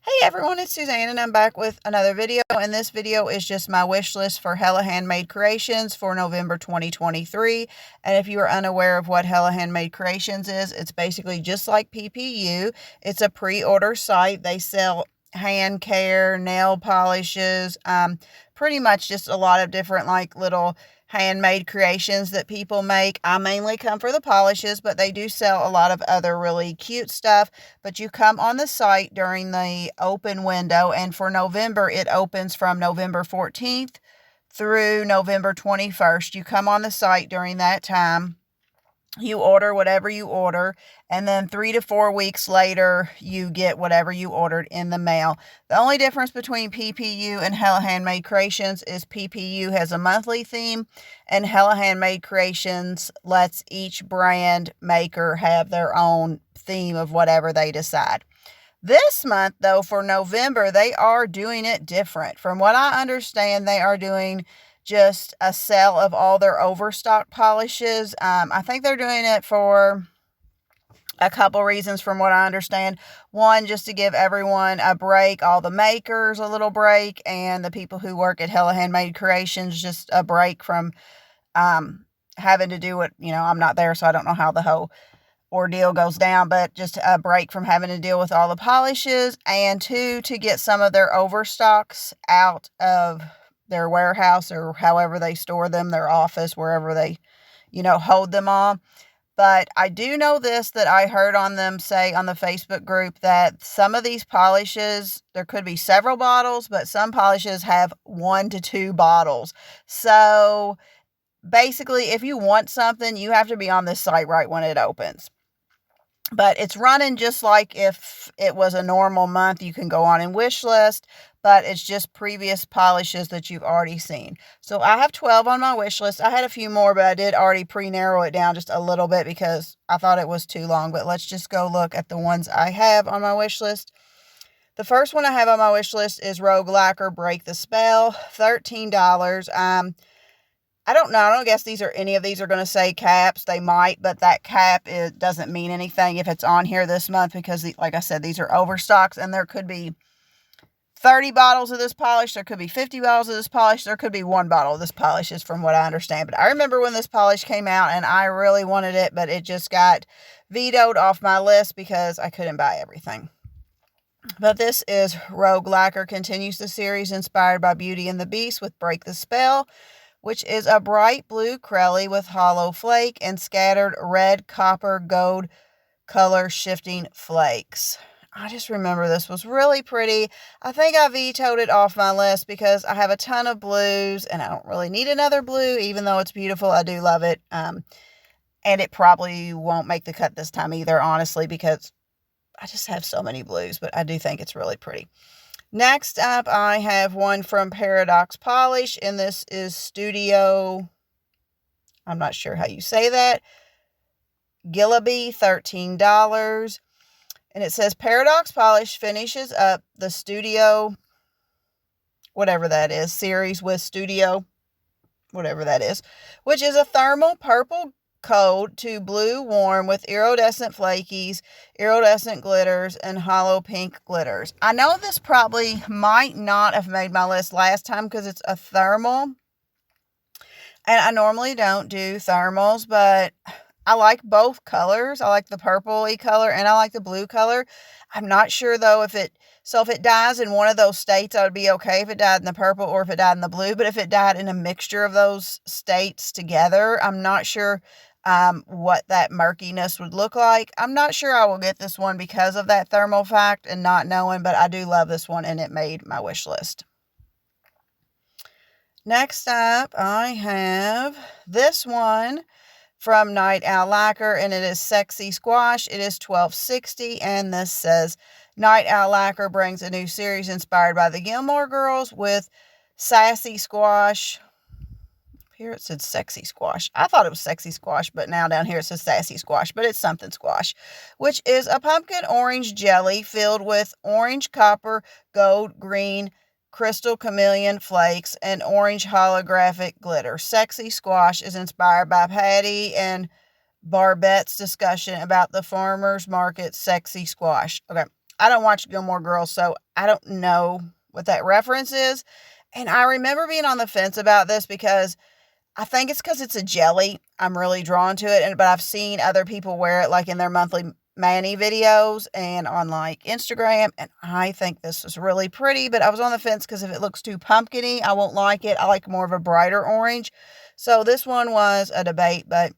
Hey everyone, it's Suzanne and I'm back with another video, and this video is just my wish list for Hella Handmade Creations for November 2023. And if you are unaware of what Hella Handmade Creations is, it's basically just like PPU. It's a pre-order site. They sell hand care, nail polishes, pretty much just a lot of different like little handmade creations that people make. I mainly come for the polishes, but they do sell a lot of other really cute stuff. But you come on the site during the open window, and for November, it opens from November 14th through November 21st. You come on the site during that time. You order whatever you order, and then 3 to 4 weeks later, you get whatever you ordered in the mail. The only difference between PPU and Hella Handmade Creations is PPU has a monthly theme, and Hella Handmade Creations lets each brand maker have their own theme of whatever they decide. This month, though, for November, they are doing it different. From what I understand, they are doing just a sale of all their overstock polishes. I think they're doing it for a couple reasons from what I understand. One, just to give everyone a break, all the makers a little break, and the people who work at Hella Handmade Creations just a break from having to do it. I'm not there, so I don't know how the whole ordeal goes down, but just a break from having to deal with all the polishes. And two, to get some of their overstocks out of their warehouse or however they store them, their office, wherever they, hold them all. But I do know this, that I heard on them say on the Facebook group that some of these polishes, there could be several bottles, but some polishes have 1 to 2 bottles. So basically, if you want something, you have to be on this site right when it opens. But it's running just like if it was a normal month. You can go on and wish list, but it's just previous polishes that you've already seen. So I have 12 on my wish list. I had a few more, but I did already pre-narrow it down just a little bit because I thought it was too long. But let's just go look at the ones I have on my wish list. The first one I have on my wish list is Rogue Lacquer Break the Spell, $13. I don't know. I don't guess any of these are going to say caps. They might, but that cap, it doesn't mean anything if it's on here this month because, like I said, these are overstocks, and there could be 30 bottles of this polish. There could be 50 bottles of this polish. There could be 1 bottle of this polish, is from what I understand. But I remember when this polish came out, and I really wanted it, but it just got vetoed off my list because I couldn't buy everything. But this is Rogue Lacquer, continues the series inspired by Beauty and the Beast with Break the Spell, which is a bright blue Crelly with hollow flake and scattered red, copper, gold color shifting flakes. I just remember this was really pretty. I think I vetoed it off my list because I have a ton of blues and I don't really need another blue, even though it's beautiful. I do love it. And it probably won't make the cut this time either, honestly, because I just have so many blues, but I do think it's really pretty. Next up, I have one from Paradox Polish, and this is Studio, I'm not sure how you say that, Gillaby, $13. And it says Paradox Polish finishes up the Studio, whatever that is, series with Studio, whatever that is, which is a thermal purple coat to blue warm with iridescent flakies, iridescent glitters, and hollow pink glitters. I know this probably might not have made my list last time because it's a thermal, and I normally don't do thermals, but I like both colors. I like the purpley color and I like the blue color. I'm not sure though if it dies in one of those states, I would be okay if it died in the purple or if it died in the blue. But if it died in a mixture of those states together, I'm not sure what that murkiness would look like. I'm not sure I will get this one because of that thermal fact and not knowing, but I do love this one and it made my wish list. Next up, I have this one from Night Owl Lacquer, and it is Sexy Squash. It is $12.60, and this says Night Owl Lacquer brings a new series inspired by the Gilmore Girls with Sassy Squash. Here it said Sexy Squash. I thought it was Sexy Squash, but now down here it says Sassy Squash, but it's something squash, which is a pumpkin orange jelly filled with orange, copper, gold, green, crystal chameleon flakes, and orange holographic glitter. Sexy Squash is inspired by Patty and Barbette's discussion about the farmer's market sexy squash. Okay, I don't watch Gilmore Girls, so I don't know what that reference is. And I remember being on the fence about this because I think it's because it's a jelly. I'm really drawn to it, but I've seen other people wear it like in their monthly mani videos and on like Instagram, and I think this is really pretty, but I was on the fence because if it looks too pumpkin-y, I won't like it. I like more of a brighter orange. So this one was a debate, but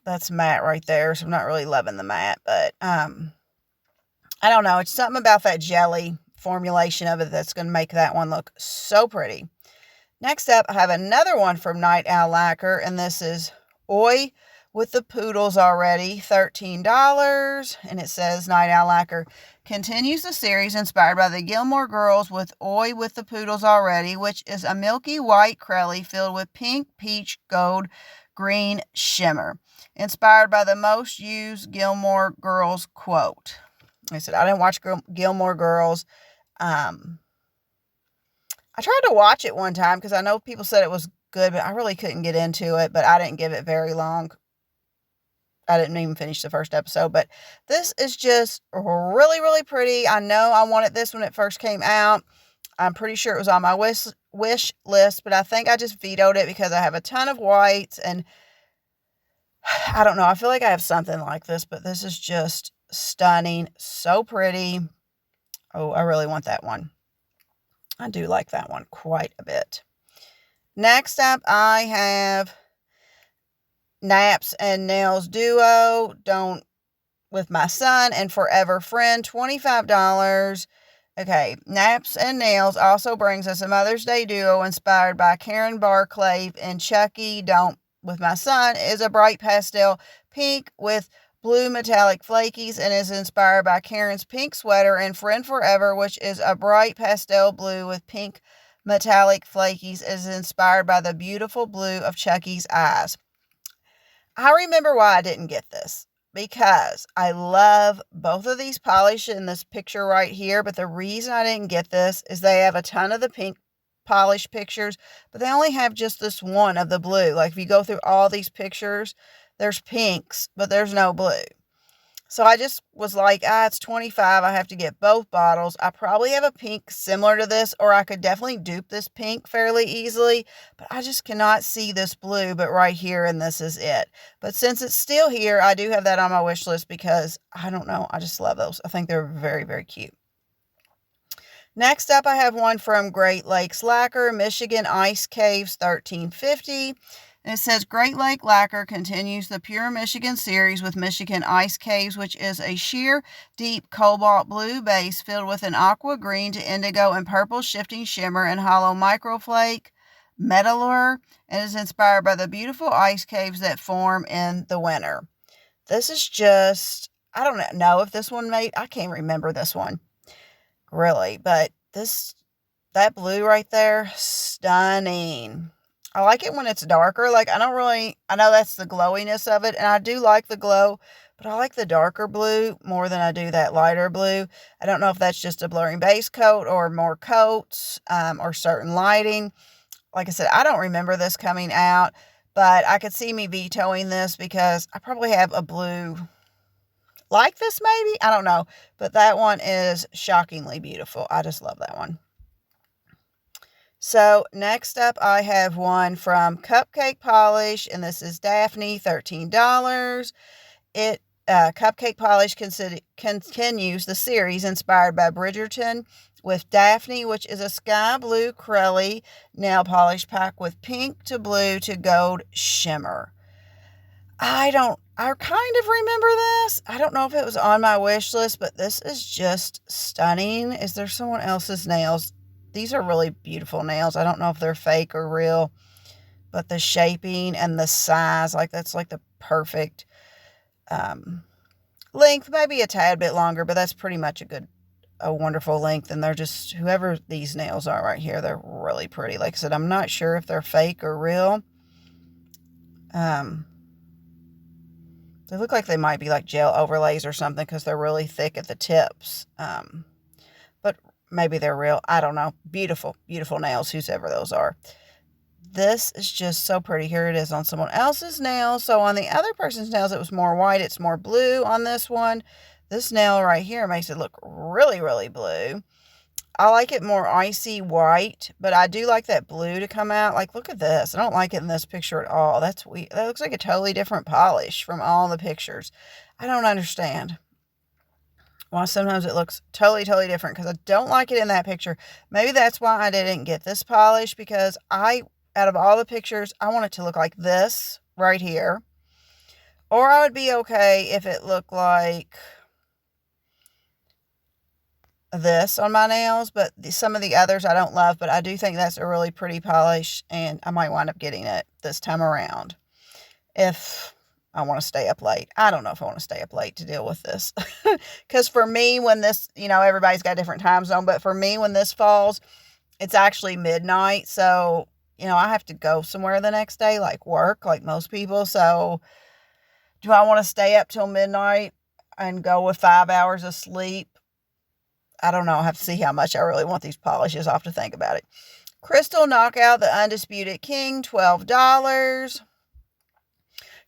that's matte right there, so I'm not really loving the matte, but I don't know. It's something about that jelly formulation of it that's going to make that one look so pretty. Next up, I have another one from Night Owl Lacquer, and this is Oi with the Poodles already, $13. And it says Night Owl Lacquer continues the series inspired by the Gilmore Girls with Oi with the Poodles already, which is a milky white crelly filled with pink, peach, gold, green shimmer. Inspired by the most used Gilmore Girls quote. I said, I didn't watch Gilmore Girls. I tried to watch it one time because I know people said it was good, but I really couldn't get into it, but I didn't give it very long. I didn't even finish the first episode, but this is just really, really pretty. I know I wanted this when it first came out. I'm pretty sure it was on my wish list, but I think I just vetoed it because I have a ton of whites, and I don't know. I feel like I have something like this, but this is just stunning. So pretty. Oh, I really want that one. I do like that one quite a bit. Next up, I have Naps and Nails Duo, Don't with My Son and Forever Friend, $25. Okay, Naps and Nails also brings us a Mother's Day duo inspired by Karen Barclay and Chucky. Don't with My Son is a bright pastel pink with blue metallic flakies and is inspired by Karen's pink sweater, and Friend Forever, which is a bright pastel blue with pink metallic flakies, is inspired by the beautiful blue of Chucky's eyes. I remember why I didn't get this, because I love both of these polish in this picture right here, but the reason I didn't get this is they have a ton of the pink polish pictures, but they only have just this one of the blue. Like if you go through all these pictures, there's pinks, but there's no blue. So I just was like, it's $25. I have to get both bottles. I probably have a pink similar to this, or I could definitely dupe this pink fairly easily, but I just cannot see this blue, but right here, and this is it. But since it's still here, I do have that on my wish list because, I don't know, I just love those. I think they're very, very cute. Next up, I have one from Great Lakes Lacquer, Michigan Ice Caves, $13.50. And it says, Great Lake Lacquer continues the Pure Michigan series with Michigan Ice Caves, which is a sheer, deep cobalt blue base filled with an aqua green to indigo and purple shifting shimmer and hollow microflake metallure, and is inspired by the beautiful ice caves that form in the winter. This is just, I don't know if this one I can't remember this one, really, but that blue right there, stunning. I like it when it's darker. Like, I know that's the glowiness of it, and I do like the glow, but I like the darker blue more than I do that lighter blue. I don't know if that's just a blurring base coat or more coats or certain lighting. Like I said, I don't remember this coming out, but I could see me vetoing this because I probably have a blue like this maybe. I don't know, but that one is shockingly beautiful. I just love that one. So next up, I have one from Cupcake Polish, and this is Daphne, $13. Cupcake Polish continues the series inspired by Bridgerton with Daphne, which is a sky blue crelly nail polish pack with pink to blue to gold shimmer. I kind of remember this. I don't know if it was on my wish list, but this is just stunning. Is there someone else's nails? These are really beautiful nails. I don't know if they're fake or real, but the shaping and the size, like that's like the perfect length, maybe a tad bit longer, but that's pretty much a wonderful length. And they're just, whoever these nails are right here, they're really pretty. Like I said, I'm not sure if they're fake or real. They look like they might be like gel overlays or something because they're really thick at the tips. But maybe they're real. I don't know. Beautiful, beautiful nails, whoever those are. This is just so pretty. Here it is on someone else's nails. So on the other person's nails, it was more white. It's more blue on this one. This nail right here makes it look really, really blue. I like it more icy white, but I do like that blue to come out. Like, look at this. I don't like it in this picture at all. That's weird. That looks like a totally different polish from all the pictures. I don't understand why sometimes it looks totally, totally different, because I don't like it in that picture. Maybe that's why I didn't get this polish, because out of all the pictures, I want it to look like this right here. Or I would be okay if it looked like this on my nails, but some of the others I don't love, but I do think that's a really pretty polish, and I might wind up getting it this time around if I want to stay up late. I don't know if I want to stay up late to deal with this, because for me, when this, everybody's got a different time zone, but for me, when this falls, it's actually midnight, so I have to go somewhere the next day, like work, like most people. So do I want to stay up till midnight and go with 5 hours of sleep? I don't know. I have to see how much I really want these polishes. I'll have to think about it. Crystal Knockout, the Undisputed King, $12.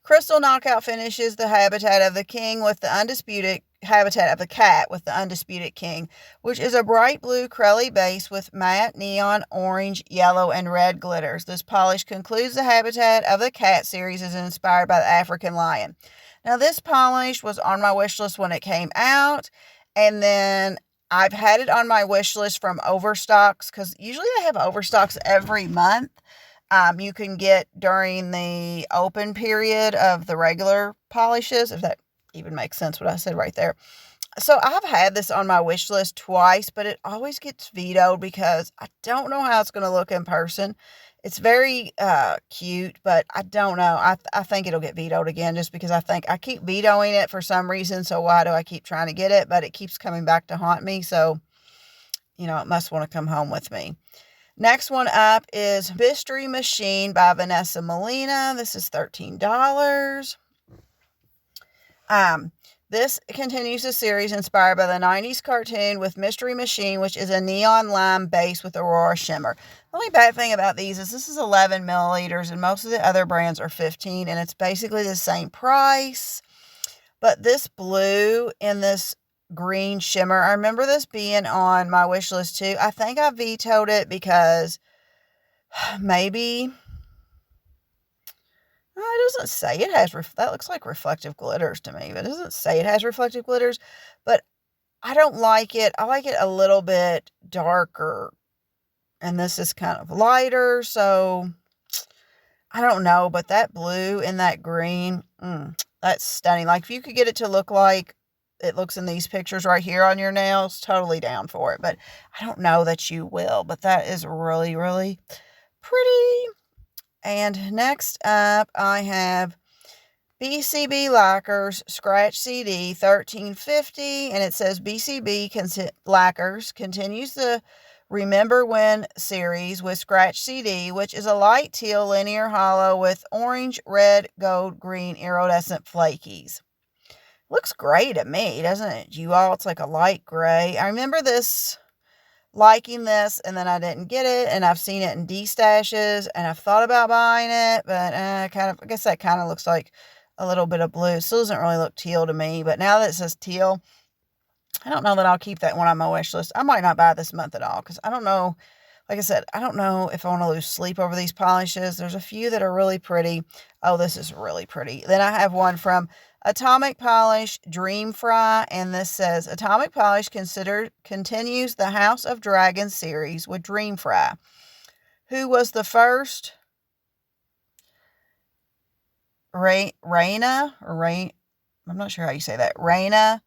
Crystal Knockout finishes the Habitat of the King with the Undisputed Habitat of the Cat with the Undisputed King, which is a bright blue Crelly base with matte neon, orange, yellow, and red glitters. This polish concludes the Habitat of the Cat series, is inspired by the African lion. Now, this polish was on my wish list when it came out, and then I've had it on my wish list from Overstocks, because usually they have Overstocks every month. You can get during the open period of the regular polishes, if that even makes sense what I said right there. So I've had this on my wish list twice, but it always gets vetoed because I don't know how it's going to look in person. It's very cute, but I don't know. I think it'll get vetoed again, just because I think I keep vetoing it for some reason. So why do I keep trying to get it? But it keeps coming back to haunt me. So, it must want to come home with me. Next one up is Mystery Machine by Vanessa Molina. This is $13. This continues the series inspired by the 90s cartoon with Mystery Machine, which is a neon lime base with Aurora shimmer. The only bad thing about these is this is 11 milliliters, and most of the other brands are 15, and it's basically the same price. But this blue in this green shimmer, I remember this being on my wish list too. I think I vetoed it because maybe... It doesn't say it has, that looks like reflective glitters to me, but it doesn't say it has reflective glitters, but I don't like it. I like it a little bit darker, and this is kind of lighter, so I don't know, but that blue and that green, that's stunning. Like, if you could get it to look like it looks in these pictures right here on your nails, totally down for it, but I don't know that you will, but that is really, really pretty. And next up, I have BCB Lacquers Scratch CD $13.50, and it says BCB Lacquers continues the Remember When series with Scratch CD, which is a light teal linear hollow with orange, red, gold, green iridescent flakies. Looks gray to me, doesn't it, you all? It's like a light gray. I remember liking this, and then I didn't get it, and I've seen it in D-stashes, and I've thought about buying it, but I guess that kind of looks like a little bit of blue. It still doesn't really look teal to me, but now that it says teal, I don't know that I'll keep that one on my wish list. I might not buy this month at all, because I don't know, like I said, I don't know if I want to lose sleep over these polishes. There's a few that are really pretty. Oh, this is really pretty. Then I have one from Atomic Polish Dream Fry, and this says Atomic Polish continues the House of Dragons series with Dream Fry, who was the first Raina, I'm not sure how you say that, Raina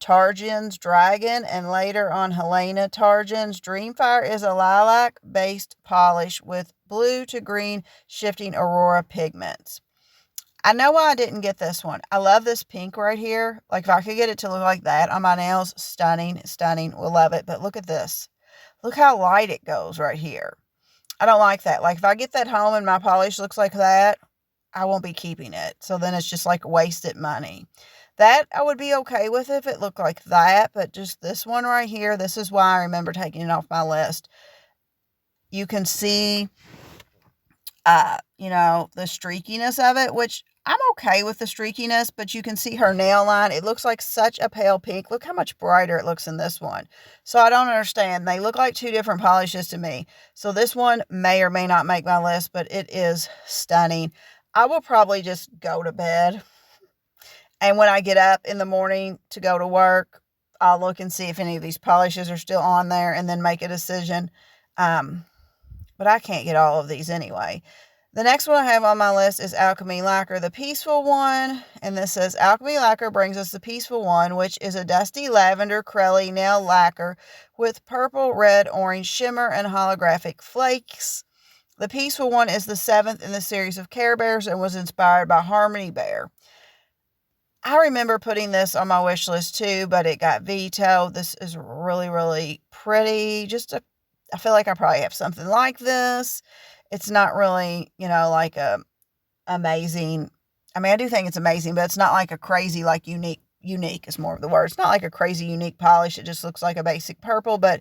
Tarjan's dragon, and later on Helena Tarjan's. Dreamfire is a lilac-based polish with blue to green shifting aurora pigments. I know why I didn't get this one. I love this pink right here. Like, if I could get it to look like that on my nails, stunning, stunning. We'll love it. But look at this. Look how light it goes right here. I don't like that. Like, if I get that home and my polish looks like that, I won't be keeping it. So then it's just like wasted money. That I would be okay with if it looked like that, but just this one right here, this is why I remember taking it off my list. You can see, the streakiness of it, which I'm okay with the streakiness, but you can see her nail line. It looks like such a pale pink. Look how much brighter it looks in this one. So I don't understand. They look like two different polishes to me. So this one may or may not make my list, but it is stunning. I will probably just go to bed. And when I get up in the morning to go to work, I'll look and see if any of these polishes are still on there and then make a decision. But I can't get all of these anyway. The next one I have on my list is Alchemy Lacquer, the Peaceful one. And this says, Alchemy Lacquer brings us the Peaceful one, which is a dusty lavender crelly nail lacquer with purple, red, orange shimmer and holographic flakes. The Peaceful one is the 7th in the series of Care Bears and was inspired by Harmony Bear. I remember putting this on my wish list too, but it got vetoed. This is really, really pretty. I feel like I probably have something like this. It's not really, like a amazing. I mean, I do think it's amazing, but it's not like a crazy, like unique is more of the word. It's not like a crazy unique polish. It just looks like a basic purple, but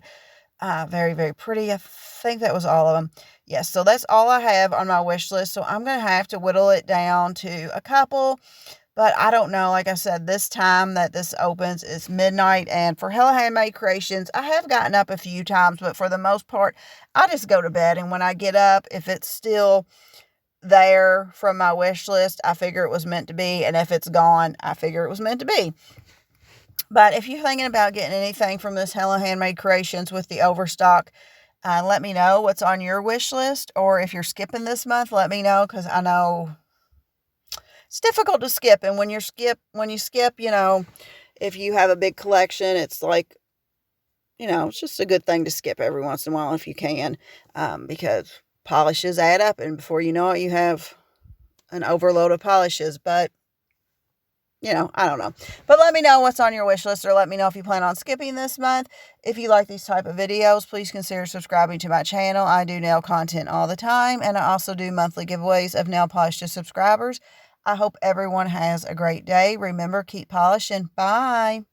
very, very pretty. I think that was all of them. Yes, so that's all I have on my wish list. So I'm going to have to whittle it down to a couple. But I don't know, like I said, this time that this opens is midnight. And for Hella Handmade Creations, I have gotten up a few times, but for the most part, I just go to bed. And when I get up, if it's still there from my wish list, I figure it was meant to be. And if it's gone, I figure it was meant to be. But if you're thinking about getting anything from this Hella Handmade Creations with the overstock, let me know what's on your wish list. Or if you're skipping this month, let me know, because I know it's difficult to skip. And when you skip, if you have a big collection, it's like, it's just a good thing to skip every once in a while if you can, because polishes add up. And before you know it, you have an overload of polishes. But, I don't know. But let me know what's on your wish list, or let me know if you plan on skipping this month. If you like these type of videos, please consider subscribing to my channel. I do nail content all the time, and I also do monthly giveaways of nail polish to subscribers. I hope everyone has a great day. Remember, keep polishing. Bye.